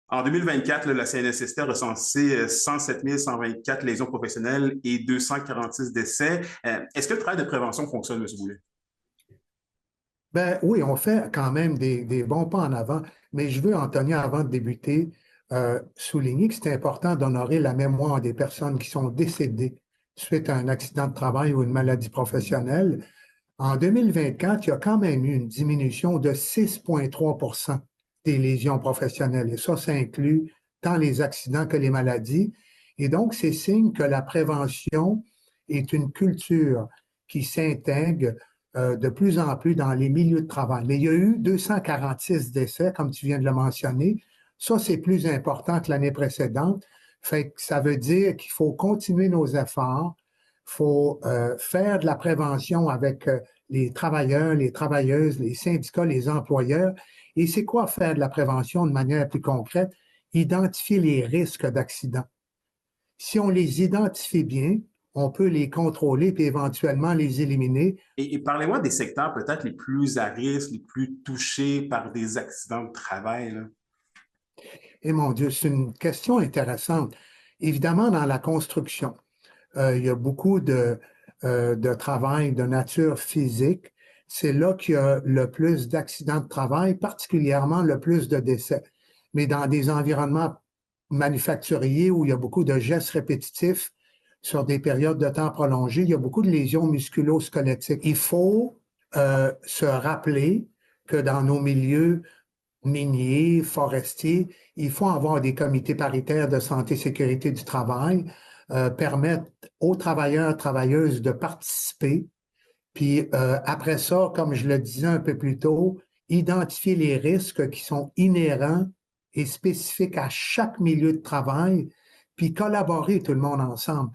En 2024, là, la CNSST a recensé 107 124 lésions professionnelles et 246 décès. Est-ce que le travail de prévention fonctionne, M. Boulet? Ben oui, on fait quand même des bons pas en avant, mais je veux, Anthony, avant de débuter, souligner que c'est important d'honorer la mémoire des personnes qui sont décédées suite à un accident de travail ou une maladie professionnelle. En 2024, il y a quand même eu une diminution de 6,3 des lésions professionnelles. Et ça inclut tant les accidents que les maladies. Et donc, c'est signe que la prévention est une culture qui s'intègre de plus en plus dans les milieux de travail. Mais il y a eu 246 décès, comme tu viens de le mentionner. Ça, c'est plus important que l'année précédente. Fait que ça veut dire qu'il faut continuer nos efforts. Il faut faire de la prévention avec les travailleurs, les travailleuses, les syndicats, les employeurs. Et c'est quoi faire de la prévention de manière plus concrète? Identifier les risques d'accident. Si on les identifie bien, on peut les contrôler puis éventuellement les éliminer. Et parlez-moi des secteurs peut-être les plus à risque, les plus touchés par des accidents de travail, là. Et mon Dieu, c'est une question intéressante. Évidemment, dans la construction, il y a beaucoup de travail de nature physique. C'est là qu'il y a le plus d'accidents de travail, particulièrement le plus de décès. Mais dans des environnements manufacturiers où il y a beaucoup de gestes répétitifs sur des périodes de temps prolongées, il y a beaucoup de lésions musculo-squelettiques. Il faut se rappeler que dans nos milieux miniers, forestiers, il faut avoir des comités paritaires de santé et sécurité du travail, permettre aux travailleurs, travailleuses de participer. Puis après ça, comme je le disais un peu plus tôt, identifier les risques qui sont inhérents et spécifiques à chaque milieu de travail, puis collaborer tout le monde ensemble.